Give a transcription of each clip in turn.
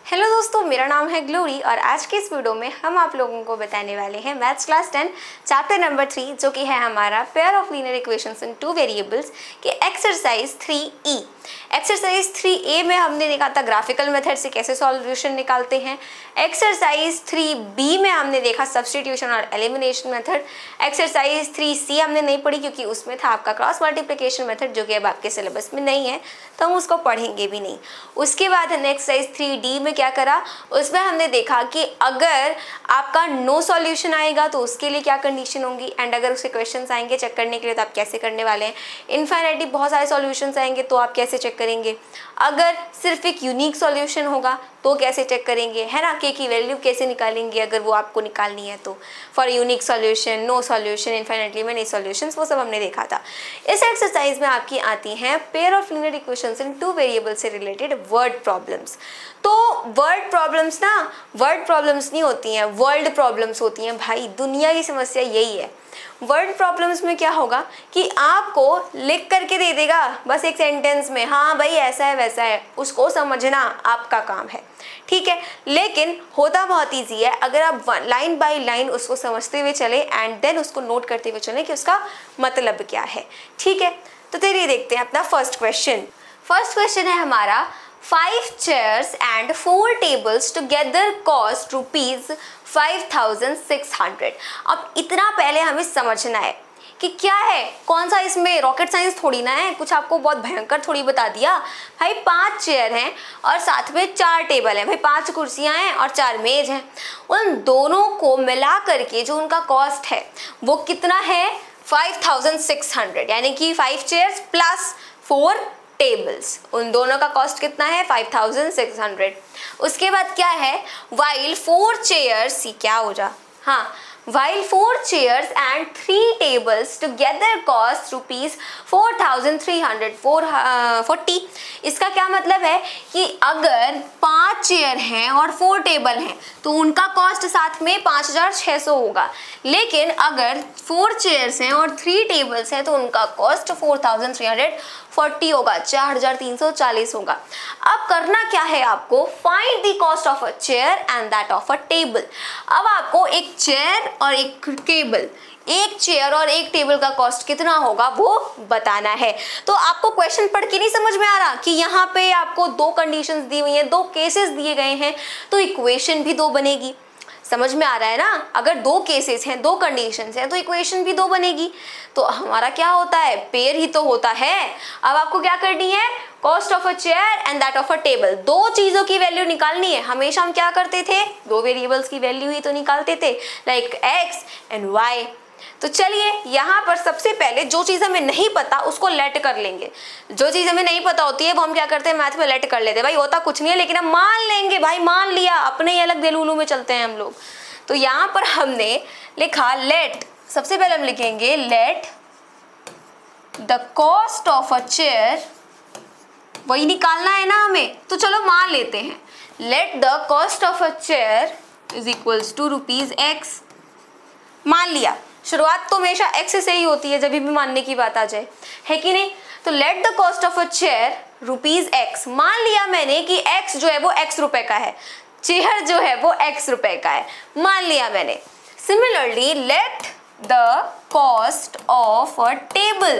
Hello दोस्तों, मेरा नाम है ग्लोरी और आज के इस वीडियो में हम आप लोगों को बताने वाले हैं मैथ्स क्लास 10 चैप्टर नंबर 3 जो कि है हमारा pair of linear equations in two variables के एक्सरसाइज 3E। एक्सरसाइज 3A में हमने देखा था ग्राफिकल मेथड से कैसे सॉल्यूशन निकालते हैं। एक्सरसाइज 3B में हमने देखा सब्स्टिट्यूशन और एलिमिनेशन मेथड। एक्सरसाइज 3C हमने नहीं पढ़ी क्योंकि उसमें था आपका क्रॉस मल्टीप्लिकेशन मेथड जो कि अब आपके सिलेबस में नहीं है, तो हम उसको पढ़ेंगे भी नहीं। उसके बाद हमने एक्सरसाइज 3D में क्या करा, उसमें हमने देखा कि अगर आपका नो सॉल्यूशन आएगा तो उसके लिए क्या कंडीशन होंगी, एंड अगर उसके क्वेश्चंस आएंगे चेक करने के लिए तो आप कैसे करने वाले हैं। इनफाइनाइटली बहुत सारे सॉल्यूशंस आएंगे तो आप कैसे चेक करेंगे। अगर सिर्फ एक यूनिक सॉल्यूशन होगा तो कैसे चेक करेंगे, है ना, के की वैल्यू कैसे निकालेंगे अगर वो आपको निकालनी है तो। For unique solution, no solution, infinitely many solutions, वो सब हमने देखा था। इस एक्सरसाइज में आपकी आती हैं pair of linear equations in two variable से रिलेटेड वर्ड प्रॉब्लम्स। तो वर्ड प्रॉब्लम्स ना वर्ड प्रॉब्लम्स नहीं होती हैं, वर्ल्ड प्रॉब्लम्स होती हैं भाई। दुनिया की समस्या यही है। वर्ड प्रॉब्लम्स में क्या होगा कि आपको लिख करके दे देगा बस एक सेंटेंस में, हाँ भाई ऐसा है वैसा है, उसको समझना आपका काम है, ठीक है। लेकिन होता बहुत ईजी है अगर आप लाइन बाय लाइन उसको समझते हुए चले एंड देन उसको नोट करते हुए चले कि उसका मतलब क्या है, ठीक है। तो चलिए देखते हैं अपना फर्स्ट क्वेश्चन। फर्स्ट क्वेश्चन है हमारा 5 chairs and 4 tables together cost ₹5,600। अब इतना पहले हमें समझना है कि क्या है, कौन सा इसमें रॉकेट साइंस थोड़ी ना है, कुछ आपको बहुत भयंकर थोड़ी बता दिया। भाई 5 चेयर हैं और साथ में 4 टेबल हैं, भाई 5 कुर्सियां हैं और 4 मेज हैं। उन दोनों को मिला करके जो उनका कॉस्ट है वो कितना है 5,600, यानी कि 5 चेयर्स प्लस 4 टेबल्स, उन दोनों का कॉस्ट कितना है 5,600। उसके बाद क्या है, वाइल 4 चेयर्स, क्या हो जा, हाँ, while 4 chairs and 3 tables together cost ₹4,340। इसका क्या मतलब है कि अगर 5 चेयर हैं और 4 टेबल हैं तो उनका कॉस्ट साथ में 5,600 होगा। लेकिन अगर 4 चेयर्स हैं और 3 टेबल्स हैं तो उनका कॉस्ट 4,340 होगा, 4,340 होगा। अब करना क्या है आपको, find the cost of a chair and that of a table. अब आपको एक चेयर और एक टेबल, एक चेयर और एक टेबल का कॉस्ट कितना होगा वो बताना है। तो आपको क्वेश्चन पढ़ के नहीं समझ में आ रहा कि यहाँ पे आपको 2 कंडीशंस दी हुई हैं, 2 केसेस दिए गए हैं, तो इक्वेशन भी 2 बनेगी। समझ में आ रहा है ना, अगर 2 केसेस हैं, 2 कंडीशंस हैं तो इक्वेशन भी 2 बनेगी। तो हमारा क्या होता है, पेयर ही तो होता है। अब आपको क्या करनी है, cost of a chair and that of a table, 2 चीजों की वैल्यू निकालनी है। हमेशा हम क्या करते थे, 2 वेरिएबल्स की वैल्यू ही तो निकालते थे, लाइक x एंड y। तो चलिए यहाँ पर सबसे पहले जो चीज़ हमें नहीं पता उसको लेट कर लेंगे। जो चीज़ हमें नहीं पता होती है वो हम क्या करते हैं, मैथ में लेट कर लेते हैं। भाई होता कुछ नहीं है लेकिन हम मान लेंगे, भाई मान लिया, अपने ही अलग देलूलू में चलते हैं हम लोग। तो यहाँ पर हमने लिखा लेट, सबसे पहले हम लिखेंगे let the cost of a chair, वही निकालना है ना हमें, तो चलो मान लेते हैं। Let the cost of a chair is equals to ₹x। मान लिया, शुरुआत तो हमेशा x से ही होती है जब भी मानने की बात आ जाए, है कि नहीं। तो let the cost of a chair ₹x, मान लिया मैंने कि x जो है वो x रुपए का है, चेयर जो है वो x रुपए का है, मान लिया मैंने। Similarly late the cost of a table,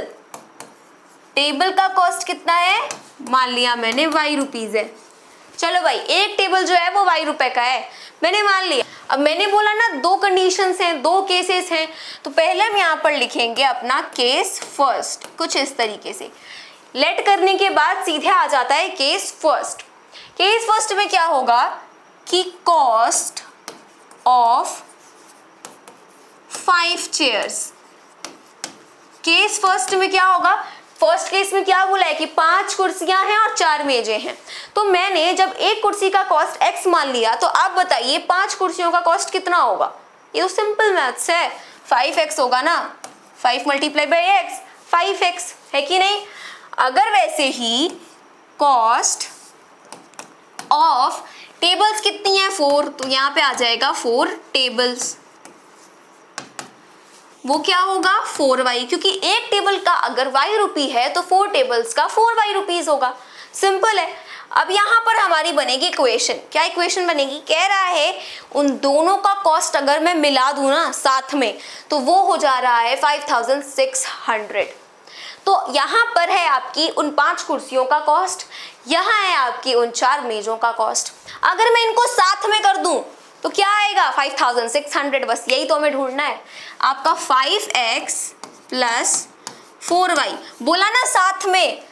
table का कॉस्ट कितना है, मान लिया मैंने ₹y है। चलो भाई एक टेबल जो है वो y रुपए का है, मैंने मान लिया। अब मैंने बोला ना 2 कंडीशंस हैं, 2 केसेस हैं, तो पहले हम यहाँ पर लिखेंगे अपना केस फर्स्ट, कुछ इस तरीके से। लेट करने के बाद सीधे आ जाता है केस फर्स्ट। केस फर्स्ट में क्या होगा कि cost of 5 chairs, case first में क्या होगा, फर्स्ट केस में क्या बोला है कि 5 कुर्सियां हैं और 4 मेजें हैं। तो मैंने जब एक कुर्सी का कॉस्ट x मान लिया, तो आप बताइए 5 कुर्सियों का कॉस्ट कितना होगा। ये तो सिंपल मैथ्स है, 5x होगा ना, 5 मल्टीप्लाई बाई x 5x, है कि नहीं। अगर वैसे ही कॉस्ट ऑफ टेबल्स कितनी है 4, तो यहाँ पे आ जाएगा 4 टेबल्स, वो क्या होगा 4y, क्योंकि एक टेबल का अगर y रुपी है तो 4 टेबल्स का 4y रुपीज होगा। सिंपल है। अब यहाँ पर हमारी बनेगी इक्वेशन। क्या इक्वेशन बनेगी? कह रहा है उन दोनों का कॉस्ट अगर मैं मिला दूं ना साथ में तो वो हो जा रहा है 5600। तो यहाँ पर है आपकी उन 5 कुर्सियों का कॉस्ट, यहाँ है आपकी उन 4 मेजों का कॉस्ट। अगर मैं इनको साथ में कर दूं तो क्या आएगा? 5600। बस यही तो हमें ढूंढना है। आपका 5x प्लस 4y बोला ना साथ में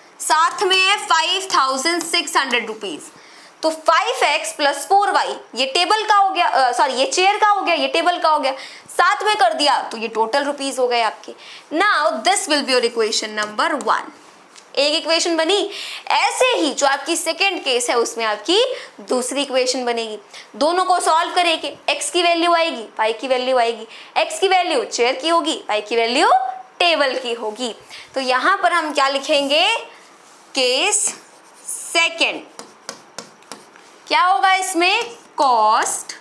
है 5600 रुपीज। तो 5x प्लस 4y ये टेबल का हो गया, सॉरी ये चेयर का हो गया, ये टेबल का हो गया, साथ में कर दिया तो ये टोटल रुपीज हो गए आपके। Now this will be your equation number 1। एक इक्वेशन बनी। ऐसे ही जो आपकी सेकेंड केस है उसमें आपकी दूसरी इक्वेशन बनेगी। दोनों को सॉल्व करेंगे, x की वैल्यू आएगी, y की वैल्यू आएगी। x की वैल्यू चेयर की होगी, y की वैल्यू टेबल की होगी। तो यहां पर हम क्या लिखेंगे? Case second. क्या होगा इसमें? कॉस्ट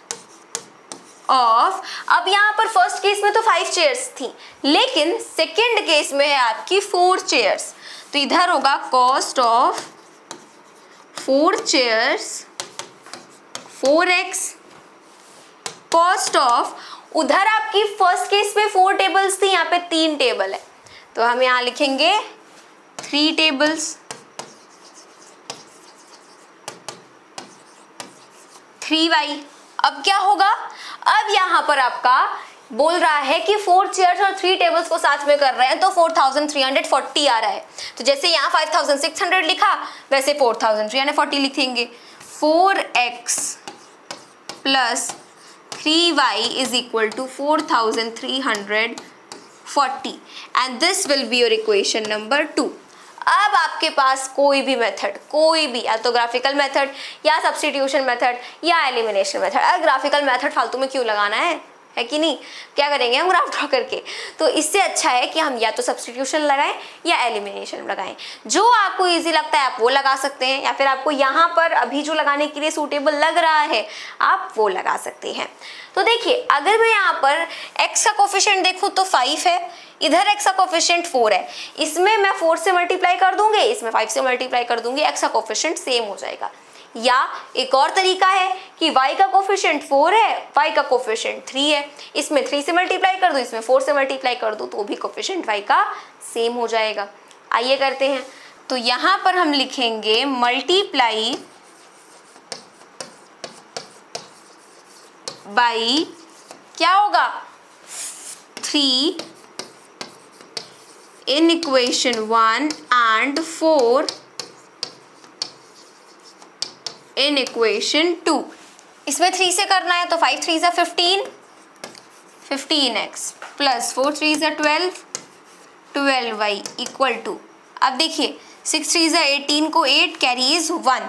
ऑफ, अब यहां पर फर्स्ट केस में तो 5 चेयर्स थी, लेकिन सेकेंड केस में है आपकी 4 चेयर्स। तो इधर होगा cost of 4 chairs 4x, cost of, उधर आपकी फर्स्ट केस में 4 टेबल्स थी, यहाँ पे 3 टेबल है तो हम यहाँ लिखेंगे 3 टेबल्स 3y। अब क्या होगा? अब यहाँ पर आपका बोल रहा है कि 4 चेयर्स और 3 टेबल्स को साथ में कर रहे हैं तो 4340 आ रहा है। तो जैसे यहाँ 5600 लिखा वैसे 4340 लिखेंगे। 4x plus 3y is equal to 4340 and this will be your equation number 2। अब आपके पास कोई भी मेथड, कोई भी, या तो ग्राफिकल मेथड या सब्स्टिट्यूशन मेथड या एलिमिनेशन मेथड। अगर ग्राफिकल मेथड फालतू में क्यों लगाना है कि नहीं? क्या करेंगे हम ग्राफ ड्रॉ करके? तो इससे अच्छा है कि हम या तो सब्स्टिट्यूशन लगाएं या एलिमिनेशन लगाएं। जो आपको इजी लगता है आप वो लगा सकते हैं, या फिर आपको यहाँ पर अभी जो लगाने के लिए सूटेबल लग रहा है आप वो लगा सकते हैं। तो देखिए, अगर मैं यहाँ पर x का कोफिशिएंट देखूँ तो 5 है, इधर x का कोफिशिएंट 4 है, इसमें मैं 4 से मल्टीप्लाई कर दूंगी, इसमें 5 से मल्टीप्लाई कर दूंगी, x का कोफिशिएंट सेम हो जाएगा। या एक और तरीका है कि y का कोफिशिएंट 4 है, y का कोफिशिएंट 3 है, इसमें 3 से मल्टीप्लाई कर दूं, इसमें 4 से मल्टीप्लाई कर दूं तो भी कोफिशिएंट y का सेम हो जाएगा। आइए करते हैं। तो यहाँ पर हम लिखेंगे मल्टीप्लाई बाई, क्या होगा? 3 in equation 1 and 4 in equation 2। इसमें 3 से करना है तो 5 3 से 15x प्लस 4 3 से 12y इक्वल टू, अब देखिए 6 3 से 18 को 8 कैरी इज 1,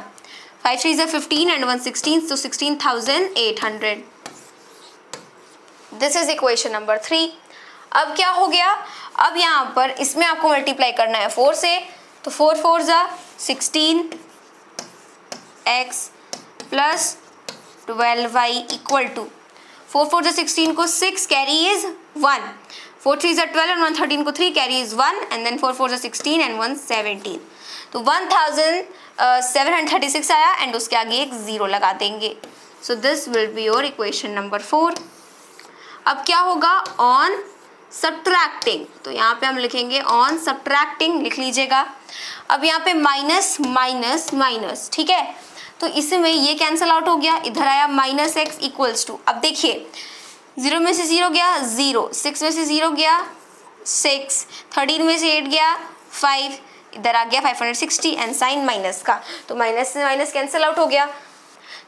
5 3 से 15 एंड 1 16 तो 16,800। This is equation number 3। अब क्या हो गया? अब यहाँ पर इसमें आपको मल्टीप्लाई करना है 4 से, तो 4 4 जा 16x plus 12y equal to 4 4 जा 16 को 6 कैरी इज 1, 4 3 जा 12 एंड 1 13 को 3 कैरी इज 1 एंड देन 4 4 जा 16 एंड 1 17, तो 1736 आया एंड उसके आगे एक 0 लगा देंगे। सो this will be your equation number 4। अब क्या होगा? ऑन सब्ट्रैक्टिंग, तो यहाँ पे हम लिखेंगे ऑन सब्ट्रैक्टिंग, लिख लीजिएगा। अब यहाँ पे माइनस माइनस माइनस, ठीक है, तो इसमें ये कैंसिल आउट हो गया, इधर आया माइनस एक्स इक्वल्स टू, अब देखिए 0 में से 0 गया 0, 6 में से 0 गया 6, 13 में से 8 गया 5, इधर आ गया 560 एंड साइन माइनस का, तो माइनस से माइनस कैंसिल आउट हो गया।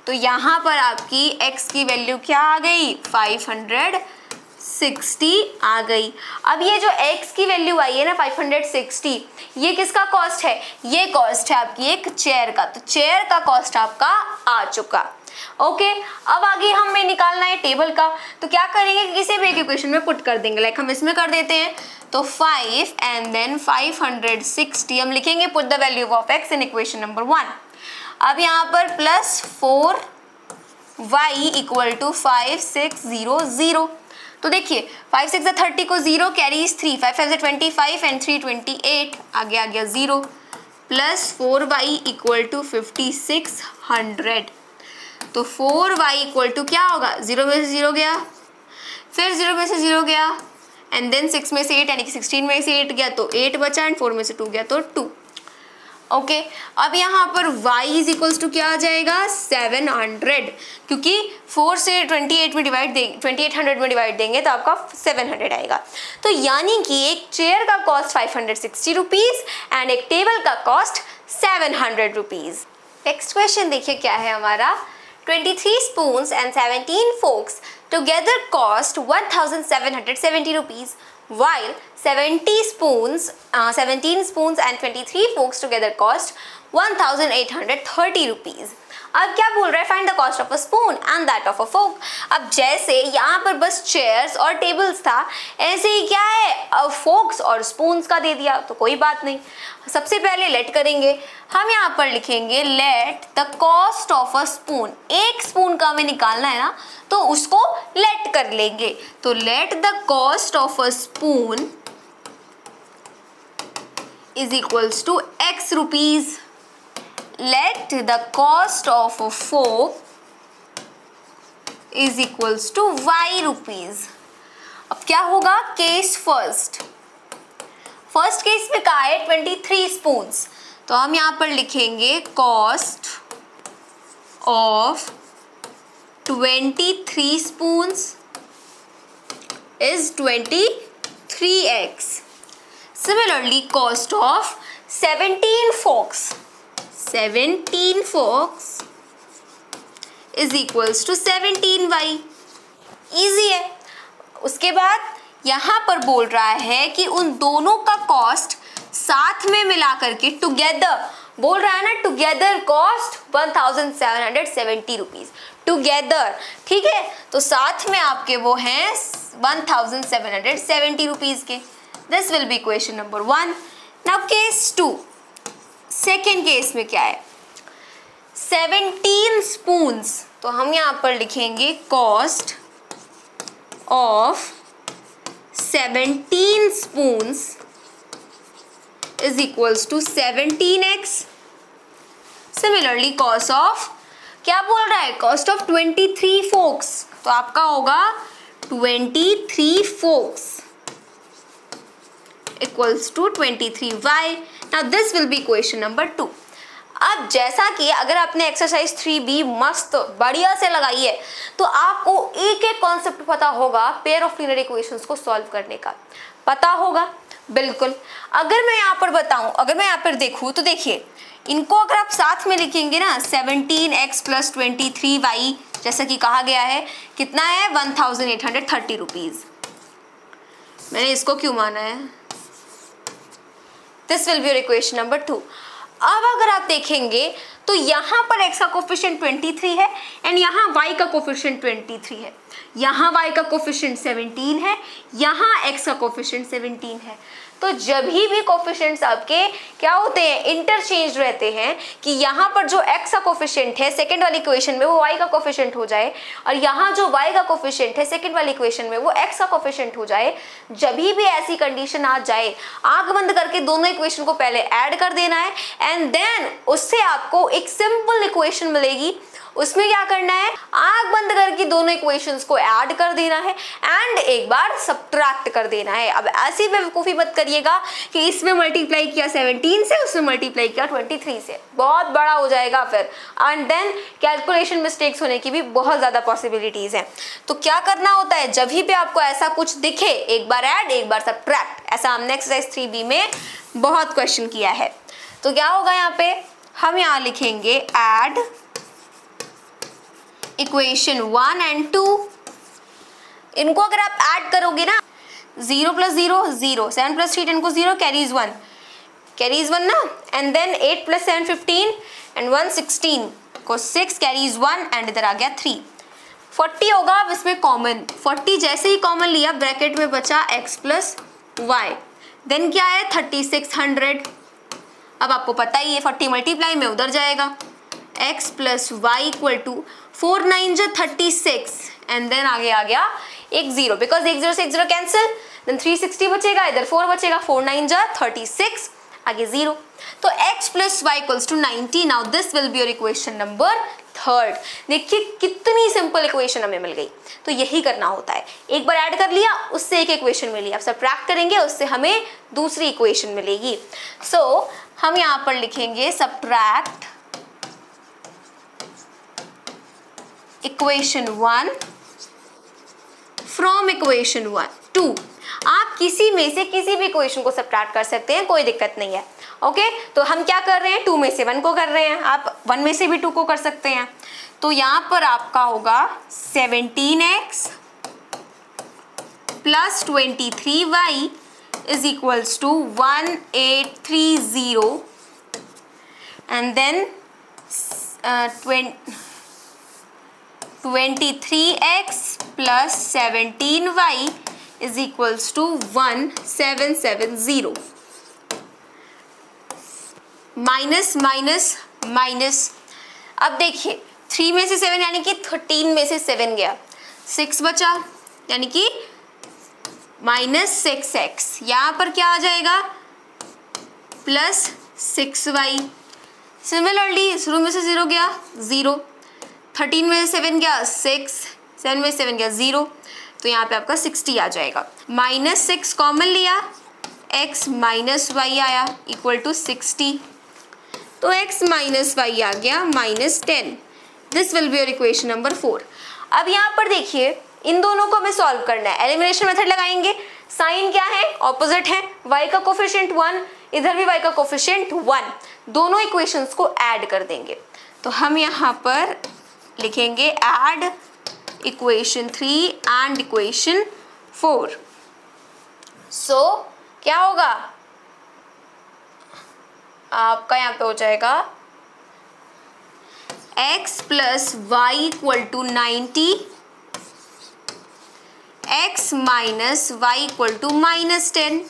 तो यहाँ पर आपकी x की वैल्यू क्या आ गई? 560 आ गई। अब ये जो x की वैल्यू आई है ना 560, ये किसका कॉस्ट है? ये कॉस्ट है आपकी एक चेयर का, तो चेयर का कॉस्ट आपका आ चुका। ओके, अब आगे हमें निकालना है टेबल का, तो क्या करेंगे? किसी भी एक इक्वेशन में पुट कर देंगे, लाइक हम इसमें कर देते हैं, तो 5 एंड देन 560 हम लिखेंगे put the value of x in equation number 1। अब यहाँ पर प्लस 4y इक्वल टू 5600, तो देखिए 5 6 30 को 0 कैरीज 3, 5 5 25 एंड 3 28, आगे आ गया 0, प्लस 4y इक्वल टू 5600। तो 4y इक्वल टू क्या होगा, 0 में से 0 गया, फिर 0 में से 0 गया, एंड देन 6 में से 8 यानी कि 16 में से 8 गया तो 8 बचा, एंड 4 में से 2 गया तो 2। ओके अब यहाँ पर y इज इक्वल्स टू क्या आ जाएगा, 700, क्योंकि 4 से 28 में डिवाइड देंगे, 2800 में डिवाइड देंगे तो आपका 700 आएगा। तो यानी कि एक चेयर का कॉस्ट 560 रुपीज़ एंड एक टेबल का कॉस्ट 700 रुपीज़। नेक्स्ट क्वेश्चन देखिए क्या है हमारा, 23 spoons and 17 forks together cost 1770 rupees, while 17 spoons and 23 forks together cost 1830 rupees. अब क्या बोल रहा है, find the cost of a spoon and that of a fork. अब जैसे यहाँ पर बस चेयर्स और टेबल्स था, ऐसे ही क्या है फोक्स और स्पून्स का दे दिया, तो कोई बात नहीं। सबसे पहले लेट करेंगे, हम यहाँ पर लिखेंगे let the cost of a spoon. एक स्पून का हमें निकालना है ना, तो उसको लेट कर लेंगे। तो let the cost of a spoon is equals to x rupees. Let the cost of a fork is equals to y rupees. अब क्या होगा, केस फर्स्ट केस में क्या है, 23 स्पून्स, तो हम यहाँ पर लिखेंगे cost of 23 spoons is 23x. Similarly, cost of 17 forks is equals to 17y. Easy है। उसके बाद यहाँ पर बोल रहा है कि उन दोनों का कॉस्ट साथ में मिला करके टुगेदर, बोल रहा है ना टुगेदर कॉस्ट 1770 रुपीज टुगेदर, ठीक है। तो साथ में आपके वो हैं 1770 रुपीज के। This will B question number 1। Now case 2, second case में क्या है, 17 स्पून्स, तो हम यहाँ पर लिखेंगे cost of 17 spoons is equals to 17x। Similarly cost of, क्या बोल रहा है, कॉस्ट ऑफ 23 फोक्स, तो आपका होगा 23 forks equals to 23y। Now this will be question number 2। अब जैसा कि अगर आपने एक्सरसाइज 3B मस्त बढ़िया से लगाई है, तो आपको एक एक कॉन्सेप्ट पता होगा, पेयर ऑफ लीनियर इक्वेशंस को सॉल्व करने का पता होगा बिल्कुल। अगर मैं यहाँ पर बताऊं, अगर मैं यहाँ पर देखूं, तो देखिए इनको अगर आप साथ में लिखेंगे ना, 17x प्लस 23y, जैसा कि कहा गया है, कितना है 1830 रुपीज। मैंने इसको क्यों माना है, this will be your equation number 2। अब अगर आप देखेंगे तो यहाँ पर x का कोफिशिएंट 23 है एंड यहाँ y का कोफिशिएंट 23 है, यहाँ y का कोफिशिएंट 17 है, यहाँ x का कोफिशिएंट 17 है। तो जब भी कोफिशिएंट्स आपके क्या होते हैं, इंटरचेंज रहते हैं, कि यहाँ पर जो x का कोफिशिएंट है सेकंड वाली इक्वेशन में वो y का कोफिशिएंट हो जाए, और यहाँ जो y का कोफिशिएंट है सेकंड वाली इक्वेशन में वो x का कोफिशिएंट हो जाए। जब भी ऐसी कंडीशन आ जाए, आंख बंद करके दोनों इक्वेशन को पहले ऐड कर देना है एंड देन उससे आपको एक सिंपल इक्वेशन मिलेगी। उसमें क्या करना है, आंख बंद करके दोनों इक्वेशंस को ऐड कर देना है एंड एक बार सब्ट्रैक्ट कर देना है। अब ऐसी बेवकूफ़ी मत करिएगा कि इसमें मल्टीप्लाई किया 17 से, उसमें मल्टीप्लाई किया 23 से, बहुत बड़ा हो जाएगा फिर, एंड देन कैलकुलेशन मिस्टेक्स होने की भी बहुत ज़्यादा पॉसिबिलिटीज़ हैं। तो क्या करना होता है, जब भी आपको ऐसा कुछ दिखे, एक बार ऐड एक बार सब्ट्रैक्ट, ऐसा हमने एक्सरसाइज 3B में बहुत क्वेश्चन किया है। तो क्या होगा यहाँ पे, हम यहाँ लिखेंगे ऐड इक्वेशन 1 and 2। इनको अगर आप ऐड करोगे ना, 0 + 0 0, 7 + 3 10 को 0, कैरीज 1 ना, एंड देन 8 + 7 15 एंड 1 16 को 6 कैरीज 1 एंड इधर आ गया 3, 40 होगा। अब इसमें कॉमन 40 जैसे ही कॉमन लिया, ब्रैकेट में बचा x + y, देन क्या है 3600। अब आपको पता ही है 40 मल्टीप्लाई में उधर जाएगा, x + y equal to 4 9 36 and then आगे आ गया एक 0, बिकॉज एक 0 से एक 0 कैंसिल, देन 360 बचेगा, इधर 4 बचेगा, 4 9 36 आगे 0। तो x plus y equals to 90। Now this will be your equation number 3। देखिए कितनी सिंपल इक्वेशन हमें मिल गई। तो यही करना होता है, एक बार ऐड कर लिया उससे एक इक्वेशन मिली, अब सबट्रैक्ट करेंगे उससे हमें दूसरी इक्वेशन मिलेगी। सो हम यहाँ पर लिखेंगे सबट्रैक्ट इक्वेशन 1 फ्रॉम इक्वेशन 1 2। आप किसी में से किसी भी इक्वेशन को सबट्रैक्ट कर सकते हैं, कोई दिक्कत नहीं है। ओके, तो हम क्या कर रहे हैं, 2 में से 1 को कर रहे हैं, आप 1 में से भी 2 को कर सकते हैं। तो यहाँ पर आपका होगा 17x plus 23y is equals to 1830 and then 23x plus 17y is equals to 1770। Minus minus minus, अब देखिए 3 में से 7 यानी कि 13 में से 7 गया, 6 बचा यानी कि -6x। यहाँ पर क्या आ जाएगा प्लस 6y। सिमिलरली शुरू में से 0 गया 0, 13 में से 7 गया 6, 7 में से 7 गया 0, तो यहाँ पे आपका 60 आ जाएगा। -6 कॉमन लिया, x माइनस वाई आया इक्वल टू 60, तो x माइनस वाई आ गया -10। This will be your equation number 4। अब यहाँ पर देखिए इन दोनों को हमें सॉल्व करना है, एलिमिनेशन मेथड लगाएंगे। साइन क्या है, ऑपोजिट है, y का कोफिशिएंट 1, इधर भी y का कोफिशिएंट 1, दोनों इक्वेशंस को ऐड कर देंगे। तो हम यहाँ पर लिखेंगे add equation 3 and equation 4। So क्या होगा आपका, यहाँ पे हो जाएगा x plus y equal to 90, x minus y equal to -10।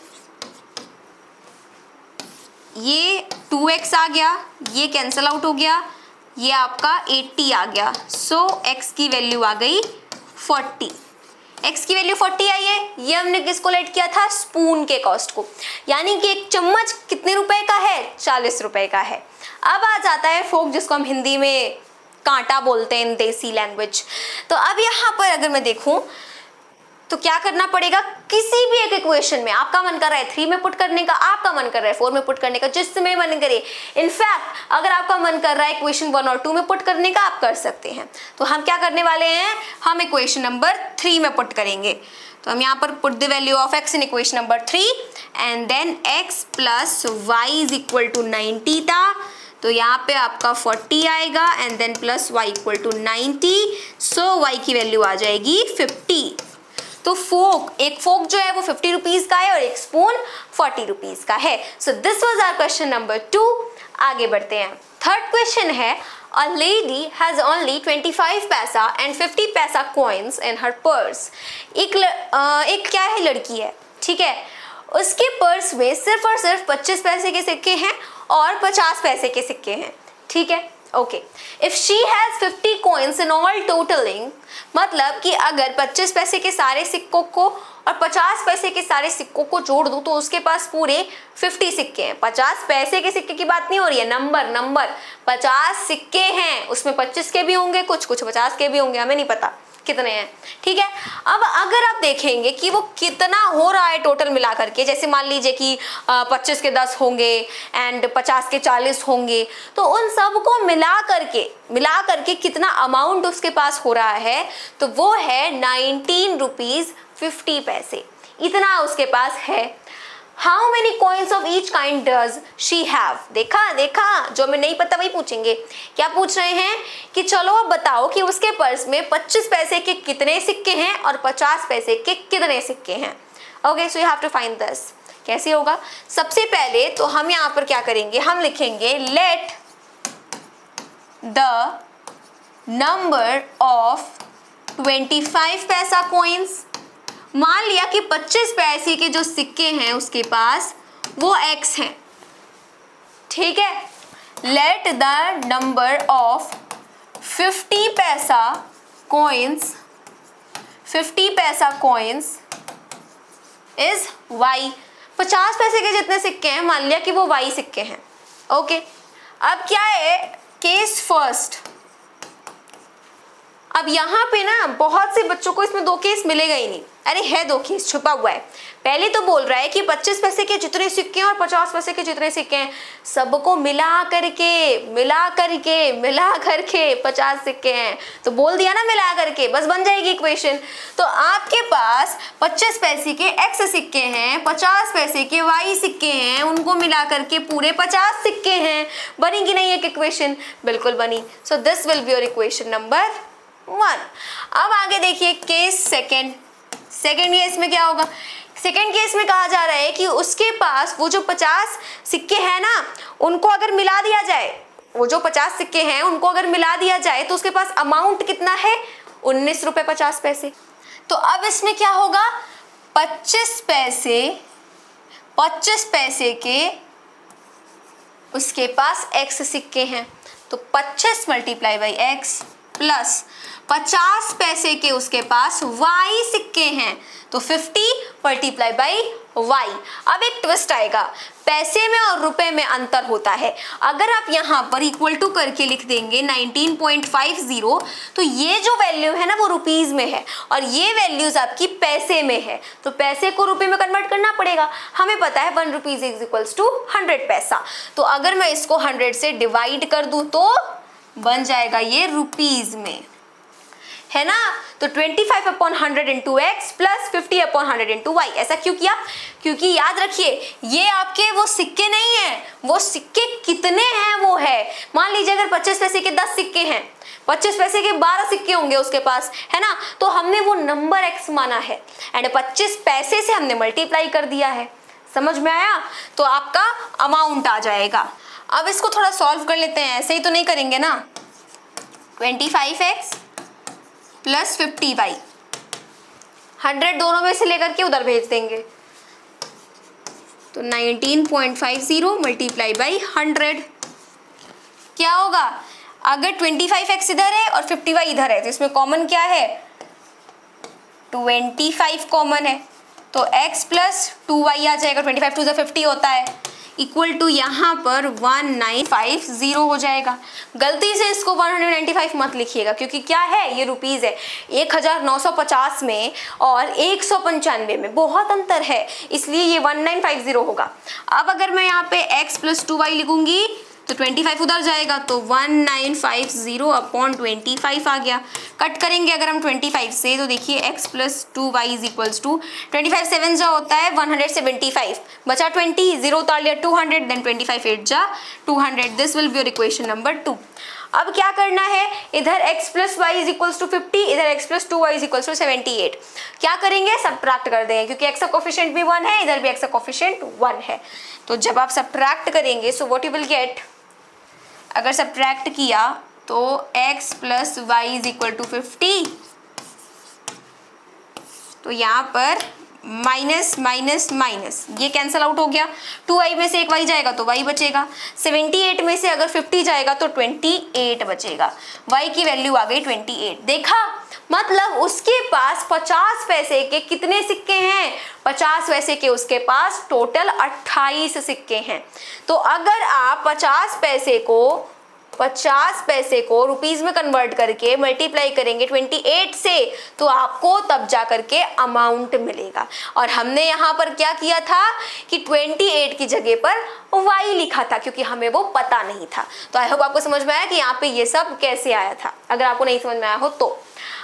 ये 2x आ गया, ये कैंसल आउट हो गया, ये आपका 80 आ गया। सो x की वैल्यू आ गई 40। x की वैल्यू 40 आई है, ये हमने किसको लेट किया था, स्पून के कॉस्ट को, यानी कि एक चम्मच कितने रुपए का है, 40 रुपए का है। अब आ जाता है फोक, जिसको हम हिंदी में कांटा बोलते हैं इन देसी लैंग्वेज। तो अब यहाँ पर अगर मैं देखूं तो क्या करना पड़ेगा, किसी भी एक इक्वेशन में आपका मन कर रहा है 3 में पुट करने का, आपका मन कर रहा है 4 में पुट करने का, जिसमें मन करे। इनफैक्ट अगर आपका मन कर रहा है इक्वेशन 1 और 2 में पुट करने का, आप कर सकते हैं। तो हम क्या करने वाले हैं, हम इक्वेशन नंबर 3 में पुट करेंगे। तो हम यहाँ पर put the value of x in equation number 3 and then x plus y is equal to 90 था, तो यहाँ पे आपका 40 आएगा and then plus y equal to 90। So y की वैल्यू आ जाएगी 50। तो एक फोक जो है वो 50 रुपीज का है और एक स्पून 40 रुपीज का है। So this was our question number 2। आगे बढ़ते हैं। थर्ड क्वेश्चन है, अ लेडी हैज ओनली 25 पैसा एंड 50 पैसा कॉइन्स इन हर पर्स। एक क्या है, लड़की है, ठीक है, उसके पर्स में सिर्फ और सिर्फ 25 पैसे के सिक्के हैं और 50 पैसे के सिक्के हैं, ठीक है। Okay, if she has 50 coins in all totalling, मतलब कि अगर 25 पैसे के सारे सिक्कों को और 50 पैसे के सारे सिक्कों को जोड़ दूं तो उसके पास पूरे 50 सिक्के हैं। 50 पैसे के सिक्के की बात नहीं हो रही है, नंबर 50 सिक्के हैं, उसमें 25 के भी होंगे, कुछ 50 के भी होंगे, हमें नहीं पता कितने हैं, ठीक है। अब अगर आप देखेंगे कि वो कितना हो रहा है टोटल मिला करके, जैसे मान लीजिए कि 25 के 10 होंगे एंड 50 के 40 होंगे, तो उन सबको मिला करके कितना अमाउंट उसके पास हो रहा है, तो वो है 19 रुपीज 50 पैसे, इतना उसके पास है। How many coins of each kind does she have. देखा जो हमें नहीं पता वही पूछेंगे। क्या पूछ रहे हैं कि चलो अब बताओ कि उसके पर्स में 25 पैसे के कितने सिक्के हैं और 50 पैसे के कितने सिक्के हैं। Okay, so you have to find this. कैसे होगा, सबसे पहले तो हम यहाँ पर क्या करेंगे, हम लिखेंगे लेट द नंबर ऑफ 25 पैसा कॉइन्स। मान लिया कि 25 पैसे के जो सिक्के हैं उसके पास वो x हैं, ठीक है। लेट द नंबर ऑफ 50 पैसा कॉइन्स इज y, 50 पैसे के जितने सिक्के हैं, मान लिया कि वो वाई सिक्के हैं। ओके, अब क्या है, केस फर्स्ट। अब यहाँ पे ना बहुत से बच्चों को इसमें दो केस मिलेगा ही नहीं, अरे है दो केस, छुपा हुआ है। पहले तो बोल रहा है कि 25 पैसे के जितने सिक्के हैं और 50 पैसे के जितने सिक्के हैं, सबको मिला करके 50 सिक्के हैं। तो बोल दिया ना मिला करके, बस बन जाएगी इक्वेशन। तो आपके पास 25 पैसे के एक्स सिक्के हैं, 50 पैसे के वाई सिक्के हैं, उनको मिला करके पूरे 50 सिक्के हैं। बनी कि नहीं एक इक्वेशन? बिल्कुल बनी। सो this will be your equation number 1। अब आगे देखिए केस सेकेंड केस में क्या होगा? सेकेंड केस में कहा जा रहा है कि उसके पास वो जो 50 सिक्के हैं ना, उनको अगर मिला दिया जाए, वो जो 50 सिक्के हैं उनको अगर मिला दिया जाए तो उसके पास अमाउंट कितना है? 19 रुपए 50 पैसे। तो अब इसमें क्या होगा? 25 पैसे के उसके पास x सिक्के हैं, तो 25 मल्टीप्लाई बाई एक्स प्लस 50 पैसे के उसके पास y सिक्के हैं, तो 50 मल्टीप्लाई बाई y। अब एक ट्विस्ट आएगा, पैसे में और रुपए में अंतर होता है। अगर आप यहाँ पर इक्वल टू करके लिख देंगे 19.50, तो ये जो वैल्यू है ना वो रुपीज में है और ये वैल्यूज आपकी पैसे में है, तो पैसे को रुपए में कन्वर्ट करना पड़ेगा। हमें पता है 1 रुपीज इज इक्वल्स टू 100 पैसा। तो अगर मैं इसको 100 से डिवाइड कर दूं तो बन जाएगा ये रुपीज में, है ना। तो 25/100 into x plus 50/100 into y. ऐसा क्यों किया? क्योंकि याद रखिए ये आपके वो सिक्के नहीं है, वो सिक्के कितने हैं वो है। मान लीजिए अगर 25 पैसे के 10 सिक्के हैं, 25 पैसे के 12 सिक्के होंगे उसके पास, है ना, तो हमने वो नंबर एक्स माना है एंड 25 पैसे से हमने मल्टीप्लाई कर दिया है। समझ में आया? तो आपका अमाउंट आ जाएगा। अब इसको थोड़ा सॉल्व कर लेते हैं, ऐसे ही तो नहीं करेंगे ना। 25x प्लस 50y, 100 दोनों में से लेकर के उधर भेज देंगे, तो 19.50 मल्टीप्लाई बाई 100 क्या होगा? अगर 25x इधर है और 50y इधर है तो इसमें कॉमन क्या है? 25 कॉमन है, तो x प्लस 2y आ जाएगा। 25 2 50 होता है, इक्वल टू यहाँ पर 1950 हो जाएगा। गलती से इसको 195 मत लिखिएगा क्योंकि क्या है, ये रुपीस है। 1950 में और 195 में बहुत अंतर है, इसलिए ये 1950 होगा। अब अगर मैं यहाँ पे x प्लस 2y लिखूंगी तो 25 उधर जाएगा, तो 1950 अपॉन 25 आ गया। कट करेंगे अगर हम 25 से तो देखिए x plus 2y is equals to 25 7 जा होता है 175, बचा 20, 0 उतार लिया 200, देन 25 8 जा 200। This will be your equation number 2। अब क्या करना है, इधर x plus y is equals to 50, इधर x plus 2y is equals to 78। क्या करेंगे, सबट्रैक्ट कर देंगे क्योंकि x का कोफिशिएंट भी 1 है, इधर भी x का कोफिशिएंट 1 है। तो जब आप सबट्रैक्ट करेंगे so what you will get, अगर सबट्रैक्ट किया तो x plus y is equal to 50, तो यहाँ पर माइनस माइनस माइनस ये कैंसिल आउट हो गया। 2y में से एक y जाएगा तो y बचेगा। 78 में से अगर 50 जाएगा तो 28 बचेगा। y की वैल्यू आ गई 28। देखा, मतलब उसके पास 50 पैसे के कितने सिक्के हैं? 50 पैसे के उसके पास टोटल 28 सिक्के हैं। तो अगर आप 50 पैसे को रुपीस में कन्वर्ट करके मल्टीप्लाई करेंगे 28 से, तो आपको तब जा करके अमाउंट मिलेगा। और हमने यहाँ पर क्या किया था कि 28 की जगह पर y लिखा था क्योंकि हमें वो पता नहीं था। तो आई होप आपको समझ में आया कि यहाँ पे ये सब कैसे आया था। अगर आपको नहीं समझ में आया हो तो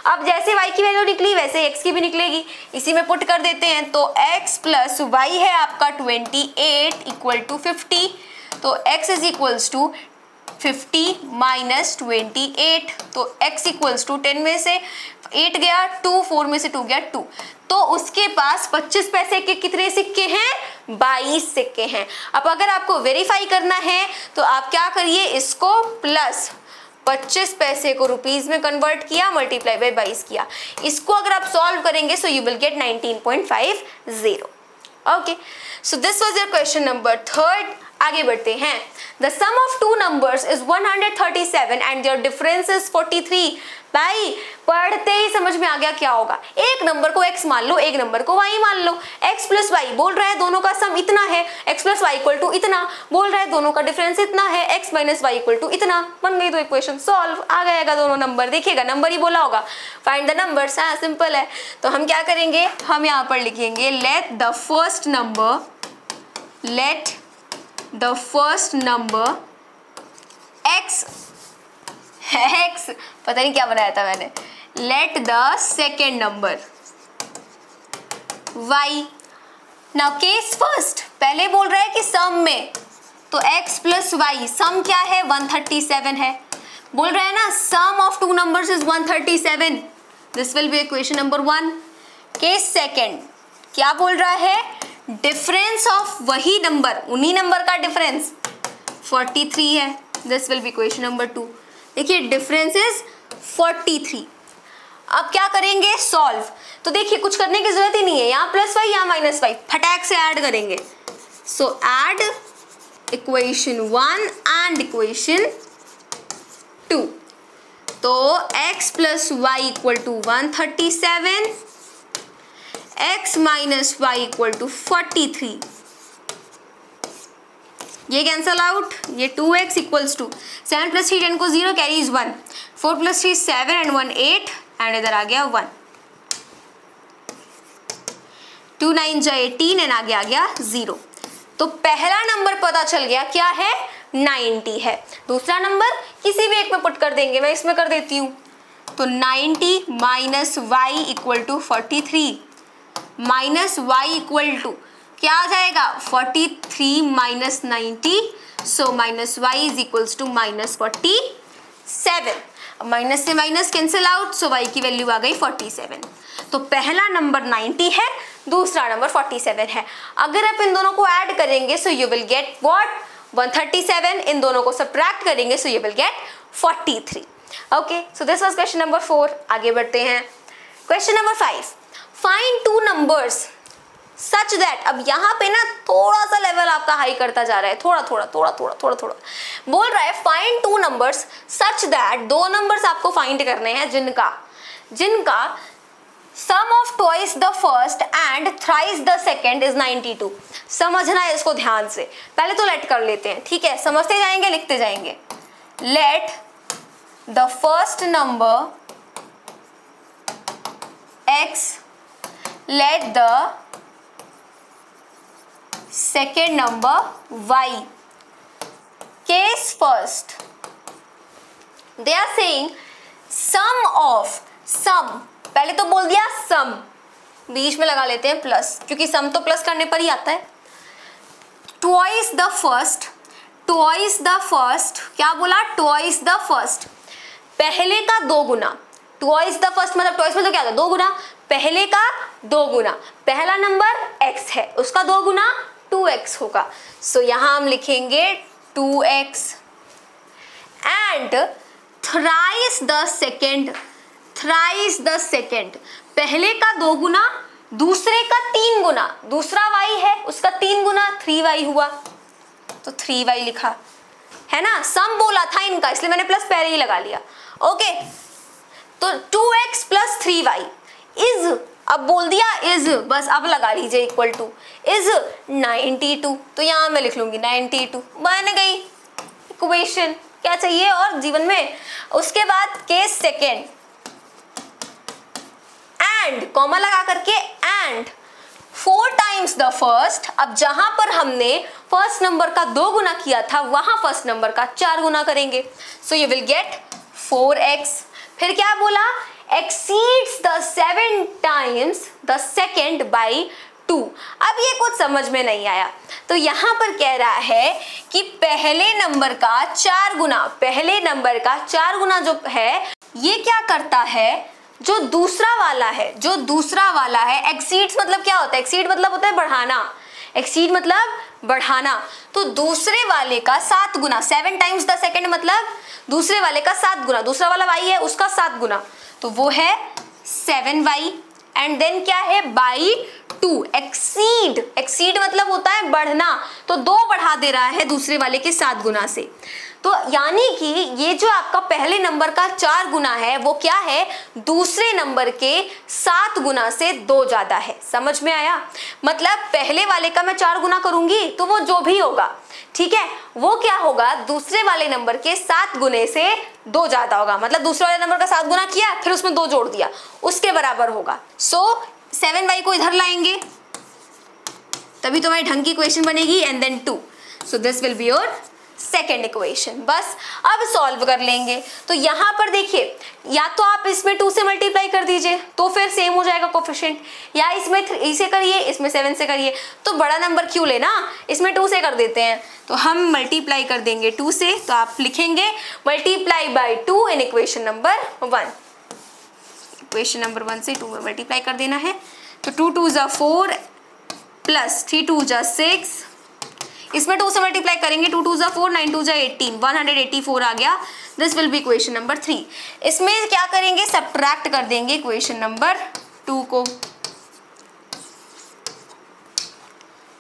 अब जैसे y की वैल्यू निकली वैसे x की भी निकलेगी, इसी में पुट कर देते हैं। तो x प्लस वाई है आपका 28 इक्वल टू 50, तो x is equals to 50 minus 28, तो x इक्वल्स टू 10 में से 8 गया 2, 4 में से 2 गया 2, तो उसके पास 25 पैसे के कितने सिक्के हैं? 22 सिक्के हैं। अब अगर आपको वेरीफाई करना है तो आप क्या करिए, इसको प्लस 25 पैसे को रुपीस में कन्वर्ट किया, मल्टीप्लाई बाय 22 किया। इसको अगर आप सॉल्व करेंगे so you will get 19.50। Okay, so this was your question number 3। आगे बढ़ते हैं। The sum of two numbers is 137 and their difference is 43। भाई पढ़ते ही समझ में आ गया क्या होगा। एक नंबर को x मान लो, एक नंबर को y मान लो। x प्लस वाई बोल रहा है दोनों का सम इतना है, x plus y equal to इतना, बोल रहा है दोनों का डिफरेंस इतना है, x minus y equal to इतना। बन गई तो इक्वेशन सॉल्व, आ जाएगा दोनों नंबर। देखिएगा नंबर ही बोला होगा, फाइंड द नंबर्स। हाँ सिंपल है। तो हम क्या करेंगे, हम यहाँ पर लिखेंगे let the first number x पता नहीं क्या बनाया था मैंने, late the second number y। Now case first, पहले बोल रहा है कि सम में, तो x प्लस वाई, सम क्या है 137 है, बोल रहा है ना sum of two numbers is 137, this will be equation number 1। Case second क्या बोल रहा है, डिफरेंस ऑफ वही नंबर, उन्हीं नंबर का डिफरेंस 43 है, this will be equation number 2। देखिए डिफरेंस इज 43। अब क्या करेंगे, सॉल्व। तो देखिए कुछ करने की जरूरत ही नहीं है, यहाँ प्लस वाई यहाँ माइनस वाई, फटाक से ऐड करेंगे। So add equation 1 and equation 2। तो x plus y equal to 137, x minus y equal to 43। ये कैंसल आउट, ये 2x इक्वल्स टू 7 प्लस 3 10 को 0 कैरीज 1, 4 प्लस 3 7 एंड 1 8 एंड इधर आ गया 1, 2 9 जा 18 एंड आगे आ गया 0। तो पहला नंबर पता चल गया क्या है, 90 है। दूसरा नंबर किसी भी एक में पुट कर देंगे, मैं इसमें कर देती हूँ। तो 90 minus y equal to 43 minus y equal to क्या आ जाएगा, 43 minus 90, so minus y is equals to minus 47। Minus से minus cancel out, so y की वैल्यू आ गई 47। तो पहला नंबर 90 है, दूसरा नंबर 47 है। अगर आप इन दोनों को ऐड करेंगे so you will get what, 137। इन दोनों को सब्ट्रैक्ट करेंगे so you will gate 43। Okay, so this was question number 4। आगे बढ़ते हैं question number 5। Find two numbers such that, अब यहाँ पे ना थोड़ा सा लेवल आपका हाई करता जा रहा है, थोड़ा थोड़ा बोल रहा है find two numbers such that, दो नंबर्स आपको फाइंड करने हैं जिनका sum of twice the first and thrice the second is 92। समझना है इसको ध्यान से, पहले तो लेट कर लेते हैं, ठीक है, समझते जाएंगे लिखते जाएंगे। Late the first number x, let the second number y. Case first, they are saying sum of, sum पहले तो बोल दिया sum, बीच में लगा लेते हैं प्लस, क्योंकि sum तो प्लस करने पर ही आता है। twice the first क्या बोला, twice the first, पहले का दो गुना। twice the first मतलब twice मतलब क्या था, दो गुना, पहले का दो गुना, पहला नंबर x है, उसका दो गुना 2x होगा। सो यहाँ हम लिखेंगे 2x and thrice the second, पहले का दो गुना, दूसरे का तीन गुना, दूसरा y है उसका तीन गुना 3y हुआ, तो 3y लिखा है ना। सम बोला था इनका इसलिए मैंने प्लस पहले ही लगा लिया। ओके, तो 2x प्लस 3y इज, अब बोल दिया इज, बस अब लगा लीजिए इक्वल टू इज 92। तो यहाँ मैं लिख लूंगी 92, बन गई इक्वेशन। क्या चाहिए और जीवन में। उसके बाद केस सेकेंड, एंड कॉमा लगा करके एंड 4 टाइम्स द फर्स्ट। अब जहां पर हमने फर्स्ट नंबर का दो गुना किया था वहां फर्स्ट नंबर का 4 गुना करेंगे, so you will gate 4x। फिर क्या बोला, exceeds the 7 times the second by 2। अब ये कुछ समझ में नहीं आया, तो यहाँ पर कह रहा है कि पहले नंबर का 4 गुना, पहले नंबर का 4 गुना जो है ये क्या करता है, जो दूसरा वाला है, exceeds मतलब क्या होता है, exceed मतलब होता है बढ़ाना, exceed मतलब बढ़ाना, तो दूसरे वाले का 7 गुना, 7 टाइम्स द सेकेंड मतलब दूसरे वाले का 7 गुना, दूसरा वाला y है उसका 7 गुना, तो वो है 7y एंड देन क्या है बाई 2 एक्सीड मतलब होता है बढ़ना, तो 2 बढ़ा दे रहा है दूसरे वाले के 7 गुना से। तो यानी कि ये जो आपका पहले नंबर का 4 गुना है वो क्या है, दूसरे नंबर के 7 गुना से 2 ज्यादा है। समझ में आया? मतलब पहले वाले का मैं 4 गुना करूंगी तो वो जो भी होगा, ठीक है, वो क्या होगा, दूसरे वाले नंबर के 7 गुने से 2 ज्यादा होगा। मतलब दूसरे वाले नंबर का 7 गुना किया, फिर उसमें 2 जोड़ दिया, उसके बराबर होगा। सो 7y को इधर लाएंगे तभी तुम्हारी ढंग की इक्वेशन बनेगी, and then 2। So this will be your second equation. बस अब सॉल्व कर लेंगे। तो यहाँ पर देखिए, या तो आप इसमें 2 से मल्टीप्लाई कर दीजिए तो फिर सेम हो जाएगा कोफिशिएंट, या इसमें 3 से करिए, इसमें 7 से करिए। तो बड़ा नंबर क्यों लेना, इसमें 2 से कर देते हैं। तो हम मल्टीप्लाई कर देंगे 2 से, तो आप लिखेंगे multiply by 2 in equation number 1। Equation number 1 से 2 में मल्टीप्लाई कर देना है। तो 2 2 जा 4 प्लस 3 2 जा 6, इसमें 2 से मल्टीप्लाई करेंगे, 2 2 जा 4 9 2 जा 18, 184 आ गया। This will be equation number 3। इसमें क्या करेंगे, सब्ट्रैक्ट कर देंगे इक्वेशन नंबर 2 को।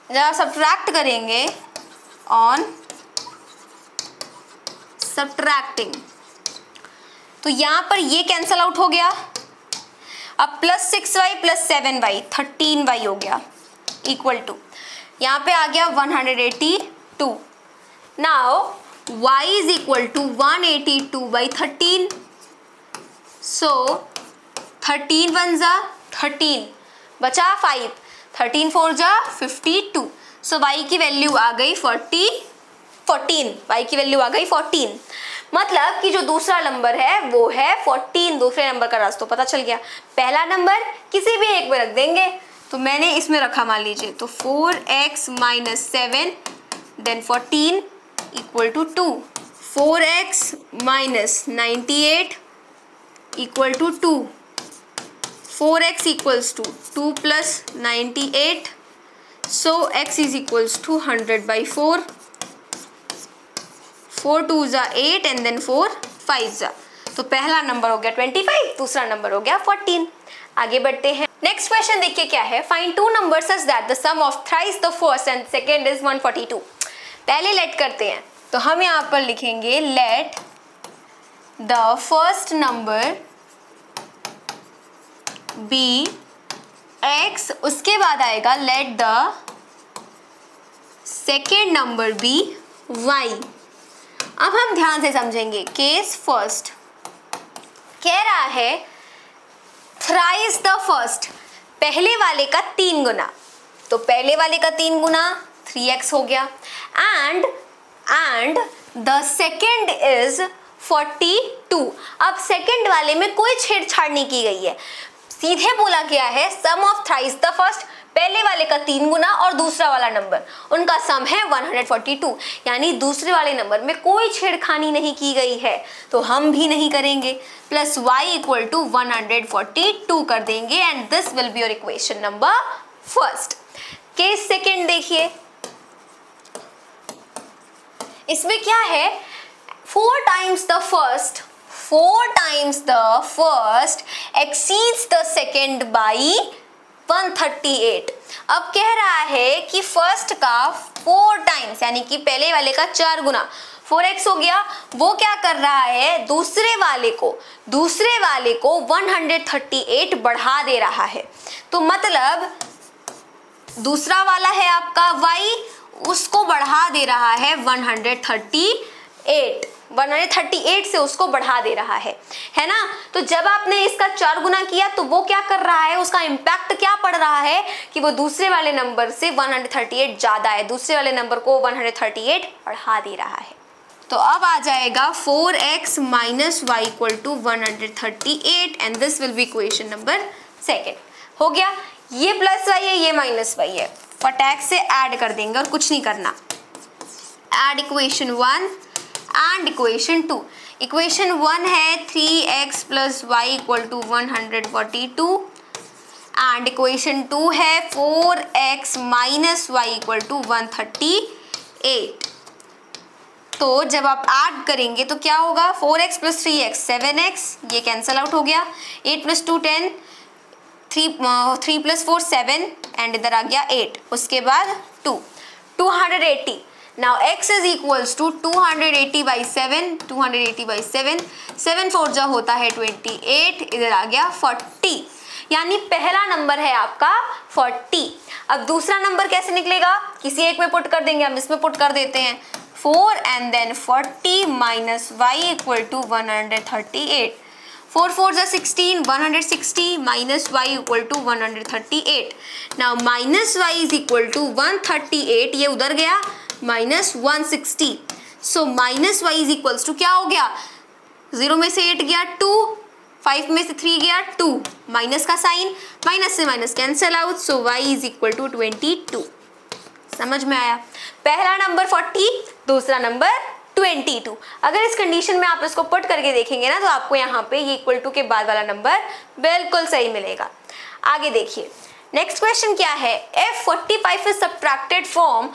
जब सब्ट्रैक्ट करेंगे ऑन सब्ट्रैक्टिंग, तो यहाँ पर ये कैंसल आउट हो गया। अब plus 6y plus 7y 13y हो गया इक्वल टू, यहाँ पे आ गया 182। Now y is equal to 182/13। So 13 1 जा 13, बचा 5, 13 4 जा 52। सो y की वैल्यू आ गई 14। y की वैल्यू आ गई 14। मतलब कि जो दूसरा नंबर है वो है 14। दूसरे नंबर का रास्ता पता चल गया। पहला नंबर किसी भी एक में रख देंगे, तो मैंने इसमें रखा मान लीजिए, तो 4x - 7 then 14 equal to 2, 4x - 98 equal to 2, 4x equals to 2 + 98, so x is equals to 100/4, 4 2 जा 8 एंड देन 4 5 जा। तो पहला नंबर हो गया 25, दूसरा नंबर हो गया 14। आगे बढ़ते हैं। नेक्स्ट क्वेश्चन देखिए क्या है, find 2 numbers such that the sum of thrice the first and second is 142। पहले लेट करते हैं, तो हम यहाँ पर लिखेंगे let the first number be x, उसके बाद आएगा let the second number be y। अब हम ध्यान से समझेंगे। केस फर्स्ट कह रहा है थ्राइस द फर्स्ट, पहले वाले का 3 गुना, तो पहले वाले का 3 गुना 3x हो गया, एंड द सेकेंड इज 42। अब सेकेंड वाले में कोई छेड़छाड़ नहीं की गई है, सीधे बोला गया है सम ऑफ थ्राइस द फर्स्ट, पहले वाले का 3 गुना और दूसरा वाला नंबर, उनका सम है 142। यानी दूसरे वाले नंबर में कोई छेड़खानी नहीं की गई है, तो हम भी नहीं करेंगे। प्लस y इक्वल टू 142 कर देंगे, and this will be your equation number first. Case second देखिए, इसमें क्या है, 4 times the first exceeds the second by 138। अब कह रहा है कि फर्स्ट का 4 टाइम्स यानी कि पहले वाले का 4 गुना 4x हो गया, वो क्या कर रहा है, दूसरे वाले को 138 बढ़ा दे रहा है। तो मतलब दूसरा वाला है आपका y, उसको बढ़ा दे रहा है 138 से उसको बढ़ा दे रहा है ना। तो जब आपने इसका 4 गुना किया तो वो क्या कर रहा है, उसका इम्पैक्ट क्या पड़ रहा है कि वो दूसरे वाले नंबर से 138 ज्यादा है, दूसरे वाले नंबर को 138 बढ़ा दे रहा है। तो अब आ जाएगा 4x - y equal to 138, and this will be equation number second. हो गया, ये प्लस y है, ये माइनस y है, फटाक से ऐड कर देंगे और कुछ नहीं करना। Add equation 1 and equation 2। Equation 1 है 3x + y equal to 142, and equation 2 है 4x - y इक्वल टू 138। तो जब आप ऐड करेंगे तो क्या होगा, 4x + 3x 7x, ये कैंसल आउट हो गया, 8 + 2 10, 3 + 4 7 एंड इधर आ गया 8, उसके बाद 2 280। Now x is equals to 280/7, 280/7, 7 4 जा होता है 28, इधर आ गया 40, यानी पहला नंबर है आपका 40। अब दूसरा नंबर कैसे निकलेगा, किसी एक में पुट कर देंगे, हम इसमें पुट कर देते हैं 4 and then 40 minus y equal to 138, 4 4 जा 16, 160 minus y equal to 138। Now minus y is equal to 138, ये उधर गया minus 160, so minus y is equals to क्या हो गया, 0 में से 8 गया 2, 5 में से 3 गया 2, माइनस का साइन, माइनस से minus cancel out, so y is equal to 22। समझ में आया, पहला नंबर 40, दूसरा नंबर 22। अगर इस कंडीशन में आप इसको पुट करके देखेंगे ना तो आपको यहाँ पे ये इक्वल टू के बाद वाला नंबर बिल्कुल सही मिलेगा। आगे देखिए नेक्स्ट क्वेश्चन क्या है, if 45 is subtracted from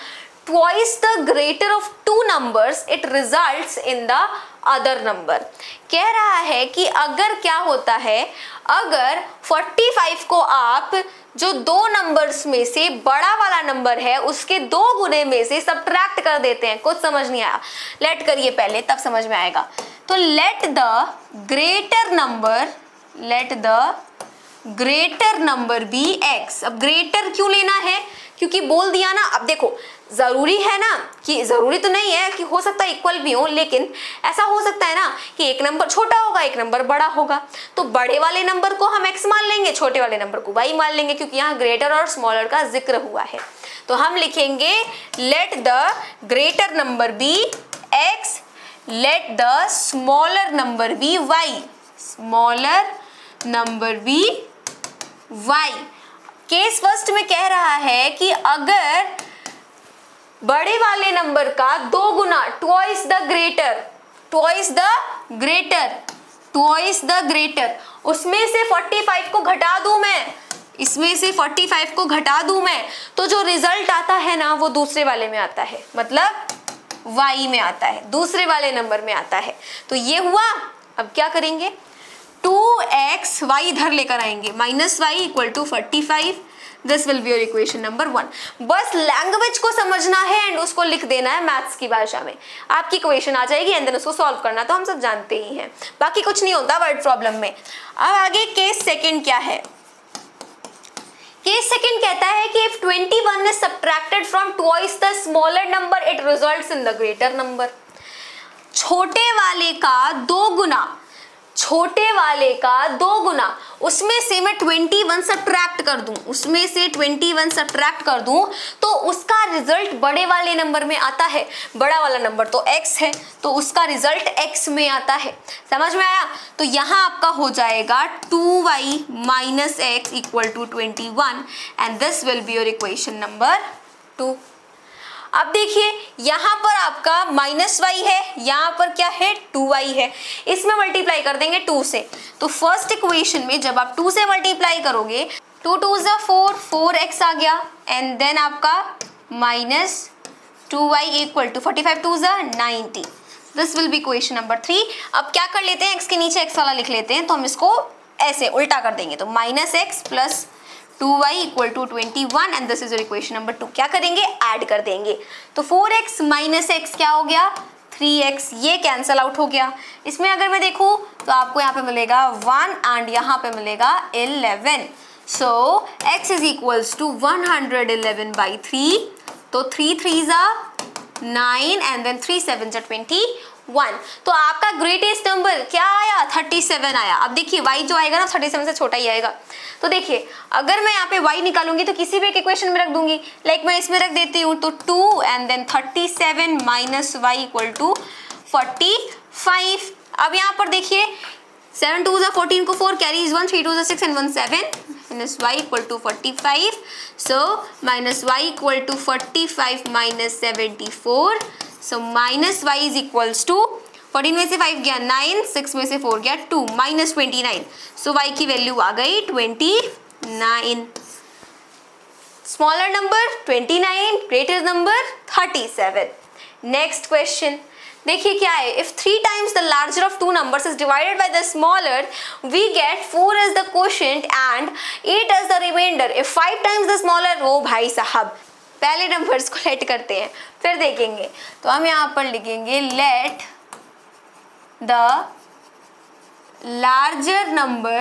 twice the greater of two numbers it results in the other number। कह रहा है कि अगर क्या होता है, अगर 45 को आप जो दो नंबर्स में से बड़ा वाला नंबर है उसके 2 गुने में से सब्ट्रैक्ट कर देते हैं, कुछ समझ नहीं आया, लेट करिए पहले तब समझ में आएगा। तो let the greater number be x। अब ग्रेटर क्यों लेना है, क्योंकि बोल दिया ना, अब देखो जरूरी है ना, कि जरूरी तो नहीं है कि हो सकता है इक्वल भी हो, लेकिन ऐसा हो सकता है ना कि एक नंबर छोटा होगा एक नंबर बड़ा होगा, तो बड़े वाले नंबर को हम x मान लेंगे, छोटे वाले नंबर को y मान लेंगे, क्योंकि यहाँ ग्रेटर और स्मॉलर का जिक्र हुआ है। तो हम लिखेंगे let the greater number be x, let the smaller number be y, smaller number be y। Case first में कह रहा है कि अगर बड़े वाले नंबर का 2 गुना, ट्वाइस द ग्रेटर, उसमें से 45 को घटा दूं मैं, इसमें से 45 को घटा दूं मैं, तो जो रिजल्ट आता है ना वो दूसरे वाले में आता है, मतलब y में आता है, दूसरे वाले नंबर में आता है। तो ये हुआ। अब क्या करेंगे, 2x y इधर लेकर आएंगे, minus y equal to 45, this will be your equation number 1। बस लैंग्वेज को समझना है एंड उसको लिख देना है मैथ्स की भाषा में, आपकी इक्वेशन आ जाएगी एंड देन उसको सॉल्व करना तो हम सब जानते ही हैं, बाकी कुछ नहीं होता वर्ड प्रॉब्लम में। अब आगे केस सेकंड क्या है, केस सेकंड कहता है कि if 21 is subtracted from twice the smaller number it results in the greater number। छोटे वाले का 2 गुना, छोटे वाले का 2 गुना, उसमें से मैं 21 सब्ट्रैक्ट कर दूं, उसमें से 21 सब्ट्रैक्ट कर दूं तो उसका रिजल्ट बड़े वाले नंबर में आता है, बड़ा वाला नंबर तो x है तो उसका रिजल्ट x में आता है। समझ में आया, तो यहाँ आपका हो जाएगा 2y minus x equal to 21 and this will be your equation number 2। अब देखिए यहाँ पर आपका माइनस y है, यहाँ पर क्या है 2y है, इसमें मल्टीप्लाई कर देंगे 2 से, तो फर्स्ट इक्वेशन में जब आप 2 से मल्टीप्लाई करोगे 2 2 जा 4, 4x आ गया एंड देन आपका माइनस 2y इक्वल टू 45 2 जा 90, this will be equation number 3। अब क्या कर लेते हैं, x के नीचे x वाला लिख लेते हैं, तो हम इसको ऐसे उल्टा कर देंगे, तो minus x plus 2y equal to 21 and this is your equation number 2। क्या करेंगे, ऐड कर देंगे, तो 4x माइनस एक्स क्या हो गया 3x, ये कैंसल आउट हो गया। इसमें अगर मैं देखूं तो आपको यहाँ पे मिलेगा 1 एंड यहाँ पे मिलेगा 11, सो x इज इक्वल्स टू 111/3, तो 3 3 जा 9 एंड देन 3 7 जा 21। तो आपका ग्रेटेस्ट नंबर क्या आया 37 आया। अब देखिए y जो आएगा ना 37 से छोटा ही आएगा, तो देखिए अगर मैं यहाँ पे y निकालूंगी तो किसी भी एक इक्वेशन में रख दूंगी, लाइक मैं इसमें रख देती हूँ, तो 2 and then 37 minus y equal to 45। अब यहाँ पर देखिए 7 2 जा 14 को 4 कैरीज 1, 3 2 जा 6 and 1 7 minus y equal to 45, so minus y equal to 45 minus 74, so minus y is equals to 14 में से 5 गया 9, 6 में से 4 गया 2, minus 29, so y की वैल्यू आ गई 29। Smaller number 29, greater number 37। Next question देखिए क्या है, if 3 times the larger of two numbers is divided by the smaller, we get 4 as the quotient and 8 as the remainder. If 5 times the smaller, वो भाई साहब पहले numbers को late करते हैं फिर देखेंगे। तो हम यहाँ पर लिखेंगे let the larger number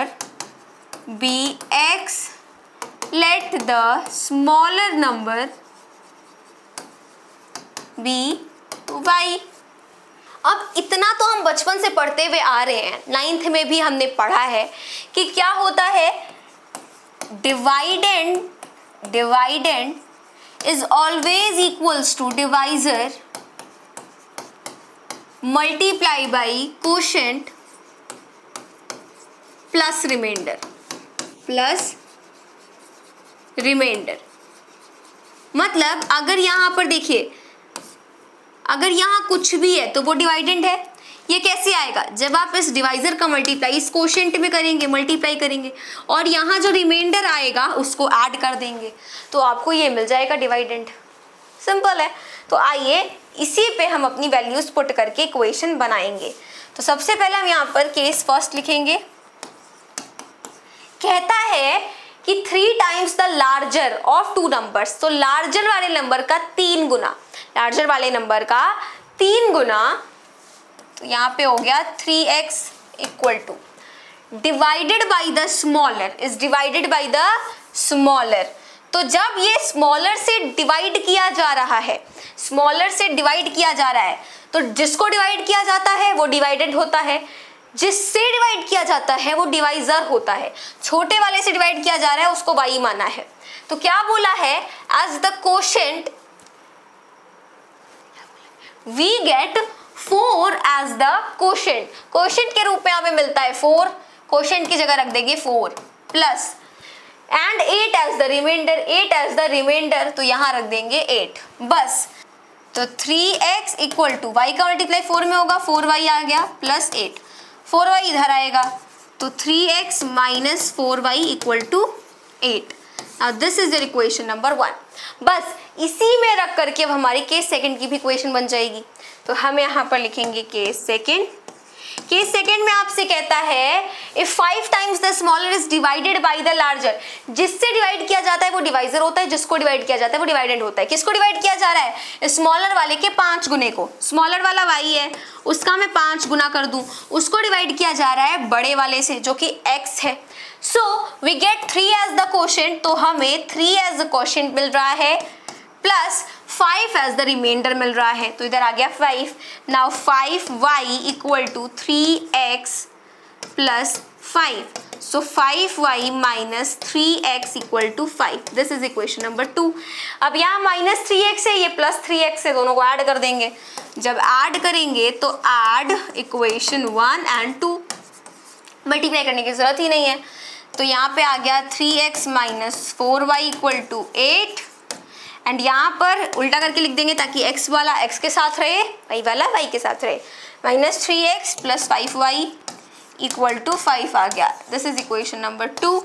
be x, let the smaller number be y। अब इतना तो हम बचपन से पढ़ते हुए आ रहे हैं, 9th में भी हमने पढ़ा है कि क्या होता है, dividend is always equals to divisor multiply by quotient plus remainder मतलब अगर यहाँ पर देखिए, अगर यहाँ कुछ भी है तो वो डिवाइडेंड है। ये कैसे आएगा, जब आप इस डिवाइजर का मल्टीप्लाई इस कोशेंट में करेंगे, मल्टीप्लाई करेंगे और यहाँ जो रिमाइंडर आएगा उसको ऐड कर देंगे तो आपको ये मिल जाएगा डिवाइडेंड। सिंपल है। तो आइए इसी पे हम अपनी वैल्यूज पुट करके इक्वेशन बनाएंगे। तो सबसे पहले हम यहाँ पर केस फर्स्ट लिखेंगे। कहता है कि 3 times the larger of 2 numbers, तो लार्जर वाले नंबर का 3 गुना, लार्जर वाले नंबर का 3 गुना, तो यहाँ पे हो गया 3x equal two divided by the smaller, is divided by the smaller. तो जब ये स्मॉलर से डिवाइड किया जा रहा है, स्मॉलर से डिवाइड किया जा रहा है, तो जिसको डिवाइड किया जाता है वो डिवाइडेड होता है, जिससे डिवाइड किया जाता है वो डिवाइजर होता है। छोटे वाले से डिवाइड किया जा रहा है उसको y माना है। तो क्या बोला है, as the quotient we get 4 as the quotient, quotient के रूप में हमें मिलता है 4, कोशेंट की जगह रख देंगे 4 plus and 8 as the reminder, 8 as the reminder, तो यहाँ रख देंगे 8 बस। तो 3x इक्वल टू y का मल्टीप्लाई 4 में होगा, 4y आ गया प्लस 8, 4y इधर आएगा तो 3x minus 4y equal to 8। Now this is the equation number 1। बस इसी में रख करके अब हमारी केस सेकंड की भी इक्वेशन बन जाएगी। तो हम यहाँ पर लिखेंगे केस सेकंड। केस सेकंड में आपसे कहता है if 5 times the smaller is divided by the larger, जिससे डिवाइड किया जाता है वो डिवाइजर होता है, जिसको डिवाइड किया जाता है वो डिवाइडेंड होता है। किसको डिवाइड किया जा रहा है, स्मॉलर वाले के 5 गुने को, स्मॉलर वाला y है उसका मैं 5 गुना कर दूं, उसको डिवाइड किया जा रहा है बड़े वाले से जो कि x है। So we get 3 as the quotient, तो हमें 3 एज द कोशेंट मिल रहा है प्लस 5 एज द रिमाइंडर मिल रहा है, तो इधर आ गया 5। Now 5y equal to 3x plus 5, so 5y minus 3x equal to 5। This is equation number 2। अब यहाँ माइनस 3x है, ये प्लस 3x है, दोनों को ऐड कर देंगे। जब ऐड करेंगे तो ऐड इक्वेशन 1 एंड 2, मल्टीप्लाई करने की जरूरत ही नहीं है। तो यहाँ पे आ गया 3x minus 4y equal to 8 and यहाँ पर उल्टा करके लिख देंगे ताकि x वाला x के साथ रहे, y वाला y के साथ रहे, minus 3x plus 5y equal to 5 आ गया। This is equation number 2।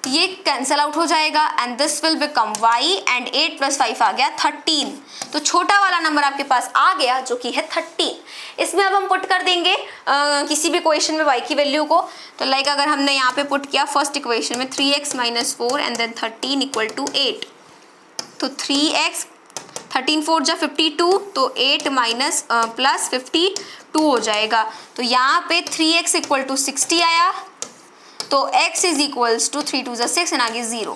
ये कैंसल आउट हो जाएगा and this will become y and 8 plus 5 आ गया 13। तो छोटा वाला नंबर आपके पास आ गया जो कि है 13। इसमें अब हम पुट कर देंगे किसी भी इक्वेशन में y की वैल्यू को। तो लाइक अगर हमने यहाँ पे पुट किया फर्स्ट इक्वेशन में 3x minus 4 and then 13 equal to 8, तो 3x 13 4 जा 52, तो 8 माइनस प्लस 52 हो जाएगा। तो यहाँ पे 3x इक्वल टू 60 आया, तो x इज इक्वल्स टू 3 2 जा 6 एंड आगे 0,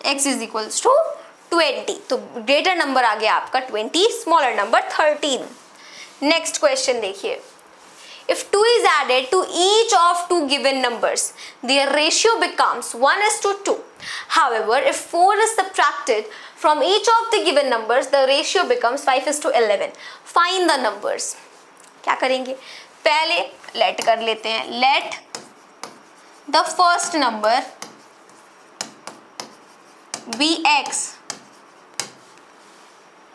x इज इक्वल्स टू 20। तो ग्रेटर नंबर आ गया आपका 20, स्मॉलर नंबर 13। नेक्स्ट क्वेश्चन देखिए। If 2 is added to each of 2 given numbers, their ratio becomes 1:2. However, if 4 is subtracted from each of the given numbers, the ratio becomes 5:11. Find the numbers. क्या करेंगे, पहले let कर लेते हैं। Let the first number be x.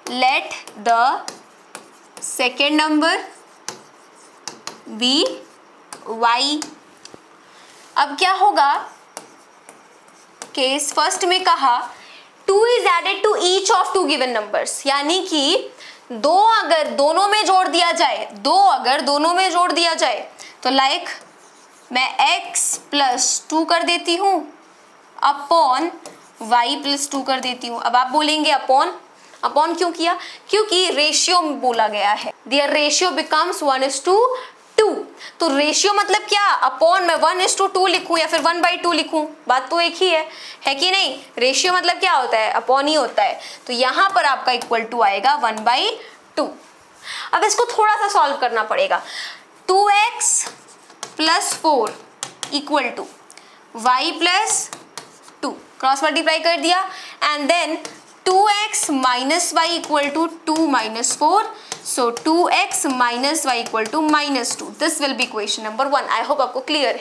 Let the second number be y. अब क्या होगा, case first में कहा 2 is added to each of 2 given numbers, यानी कि 2 अगर दोनों में जोड़ दिया जाए, 2 अगर दोनों में जोड़ दिया जाए तो लाइक मैं x प्लस 2 कर देती हूँ अपॉन y प्लस 2 कर देती हूँ। अब आप बोलेंगे अपॉन क्यों किया? क्योंकि रेशियो में बोला गया है, देयर रेशियो बिकम्स 1:2। तो रेशियो मतलब क्या? अपॉन में 1:2 लिखूं या फिर 1/2 लिखूं, बात तो एक ही है कि नहीं? रेशियो मतलब क्या होता है? अपॉन ही होता है। तो यहाँ पर आपका इक्वल टू आएगा 1/2। अब इसको थोड़ा सा सॉल्व करना पड़ेगा। 2x plus 4 equal to y plus 2, cross multiply कर दिया, and then 2x minus y equal to 2 minus 4, so 2x minus y equal to -2। This will be equation number 1। I hope आपको क्लियर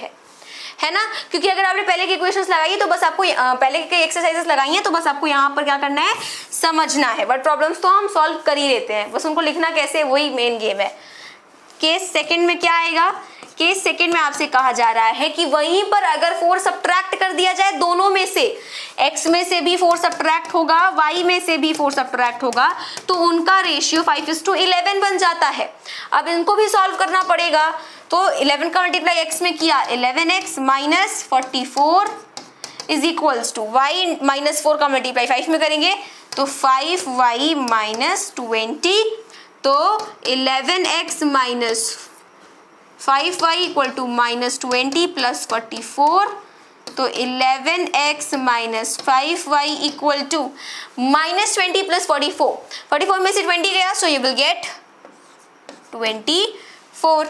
है ना? क्योंकि अगर आपने पहले की इक्वेशंस लगाई तो बस आपको पहले के एक्सरसाइजेस लगाई हैं तो बस आपको यहाँ पर क्या करना है, समझना है। बट प्रॉब्लम्स तो हम सॉल्व कर ही लेते हैं, बस उनको लिखना कैसे वही मेन गेम है। केस सेकंड में क्या आएगा? केस सेकंड में आपसे कहा जा रहा है कि वहीं पर अगर 4 सब्ट्रैक्ट कर दिया जाए दोनों में से, x में से भी 4 सब्ट्रैक्ट होगा, y में से भी 4 सब्ट्रैक्ट होगा, तो उनका रेशियो 5:11 बन जाता है। अब इनको भी सॉल्व करना पड़ेगा, तो 11 का मल्टीप्लाई x में किया 11x minus 44 is equals to y minus 4 का मल्टीप्लाई 5 में करेंगे तो 5y माइनस 20, तो 11x minus 5y equal to -20 plus 44, तो 11x minus 5y equal to -20 plus 44 में से 20 गया, सो you will gate 24।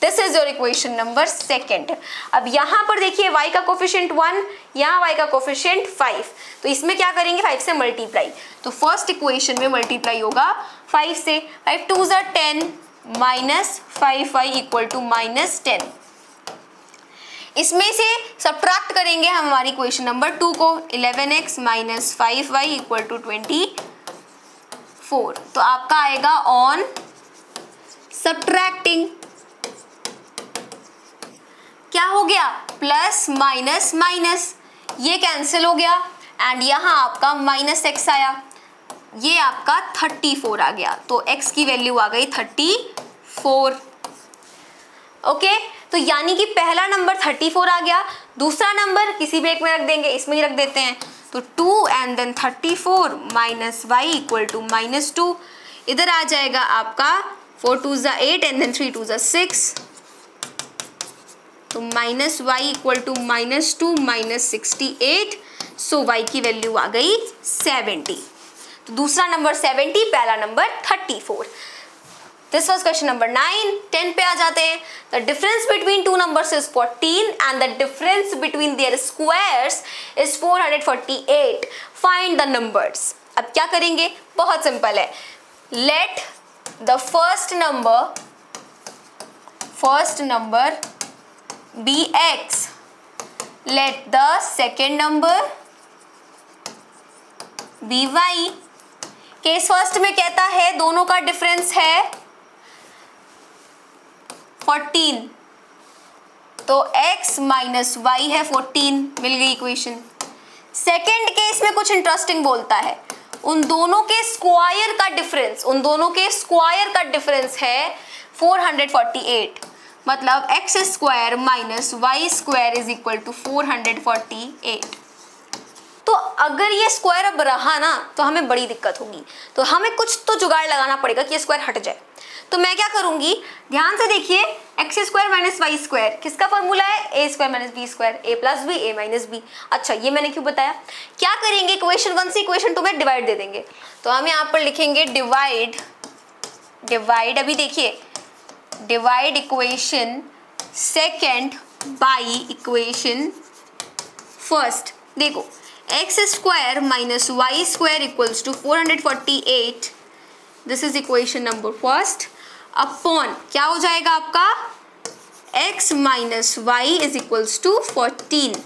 This is your equation number second. अब यहाँ पर देखिए y का कोफिशिएंट 1, यहाँ y का कोफिशिएंट 5, तो इसमें क्या करेंगे 5 से मल्टीप्लाई, तो फर्स्ट इक्वेशन में मल्टीप्लाई होगा 5 से, 5 2 ज़ा 10 माइनस 5y इक्वल टू -10। इसमें से सब्ट्रैक्ट करेंगे हम हमारी इक्वेशन नंबर 2 को, 11x minus 5y equal to 24, तो आपका आएगा ऑन सब्ट्रैक्टिंग क्या हो गया, प्लस माइनस माइनस, ये कैंसिल हो गया, एंड यहाँ आपका -x आया, ये आपका 34 आ गया, तो x की वैल्यू आ गई 34। ओके, तो यानी कि पहला नंबर 34 आ गया, दूसरा नंबर किसी भी एक में रख देंगे, इसमें ही रख देते हैं, तो 2 and then 34 minus y equal to -2, इधर आ जाएगा आपका 4 2 ज़ा 8 एंड देन 3 2 ज़ा 6, तो minus y equal to -2 -68, so y की वैल्यू आ गई 70। तो दूसरा नंबर 70, पहला नंबर 34। This was question number 9। 10 पे आ जाते हैं। The difference between two numbers is 14 and the difference between their squares is 448। Find the numbers. अब क्या करेंगे, बहुत सिंपल है। Let the first number be x, let the second number be y। Case first में कहता है दोनों का डिफरेंस है 14, तो x माइनस वाई है 14, मिल गई इक्वेशन। सेकेंड केस में कुछ इंटरेस्टिंग बोलता है, उन दोनों के स्क्वायर का डिफरेंस है 448, मतलब x square minus y square is equal to 448। तो अगर ये स्क्वायर अब रहा ना तो हमें बड़ी दिक्कत होगी, तो हमें कुछ तो जुगाड़ लगाना पड़ेगा कि ये स्क्वायर हट जाए। तो मैं क्या करूंगी, ध्यान से देखिए, x square minus y square किसका फॉर्मूला है, a square minus b square, a plus b a minus b. अच्छा, ये मैंने क्यों बताया, क्या करेंगे, इक्वेशन 1 से इक्वेशन 2 में डिवाइड दे देंगे। तो हम यहाँ पर लिखेंगे डिवाइड, अभी देखिए, divide equation second by equation first. देखो, x square minus y square equals to 448, this is equation number first, upon क्या हो जाएगा आपका, x minus y is equals to 14,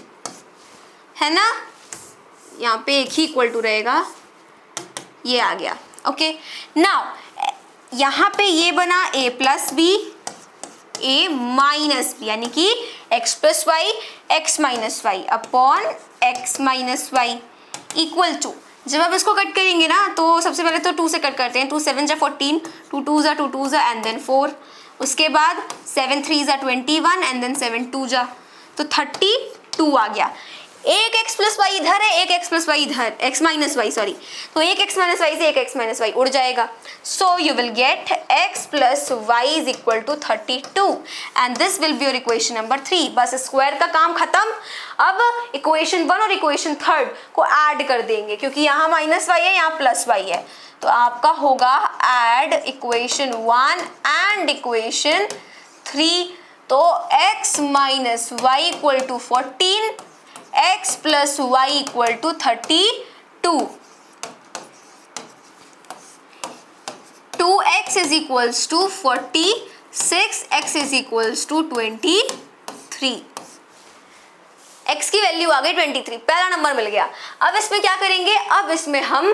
है ना, यहाँ पे एक ही इक्वल टू रहेगा, ये आ गया। ओके, नाउ यहाँ पे ये बना a plus b, a minus b, यानी कि x plus y x minus y upon x minus y equal to, जब आप इसको कट करेंगे ना तो सबसे पहले तो 2 से कट करते हैं, 2 7 जा 14, 2 2 जा 2 2 जा एंड देन 4, उसके बाद 7 3 जा 21 एंड देन 7 2 जा तो 32 आ गया। एक x प्लस वाई इधर है, एक x प्लस वाई इधर, x माइनस वाई सॉरी, तो एक x माइनस वाई से एक x माइनस वाई उड़ जाएगा। So you will get x plus y is equal to 32 and this will be your equation number 3। बस स्क्वायर का काम खत्म। अब इक्वेशन 1 और इक्वेशन 3 को ऐड कर देंगे क्योंकि यहाँ माइनस वाई है, यहाँ प्लस वाई है, तो आपका होगा ऐड इक्वेशन 1 एंड इक्वेशन 3। तो x minus y equal to 14, x plus y equal to 32, 2x is equals to 46, x is equals to 23। x की वैल्यू आ गई 23, पहला नंबर मिल गया। अब इसमें क्या करेंगे, अब इसमें हम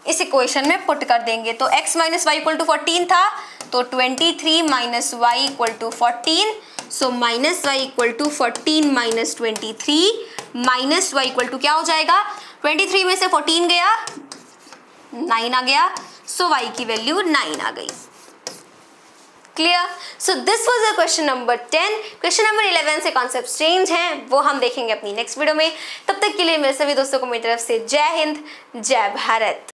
इस इक्वेशन में पुट कर देंगे। तो x minus y equal to 14 था, तो 23 minus y equal to 14, so minus y equal to 14 minus 23, minus y equal to क्या हो जाएगा, 23 में से 14 गया 9 आ गया, सो y की वैल्यू 9 आ गई। Clear? So this was the question number 10। Question number 11 से कॉन्सेप्ट चेंज हैं, वो हम देखेंगे अपनी नेक्स्ट वीडियो में। तब तक के लिए मेरे सभी दोस्तों को मेरी तरफ से जय हिंद, जय भारत।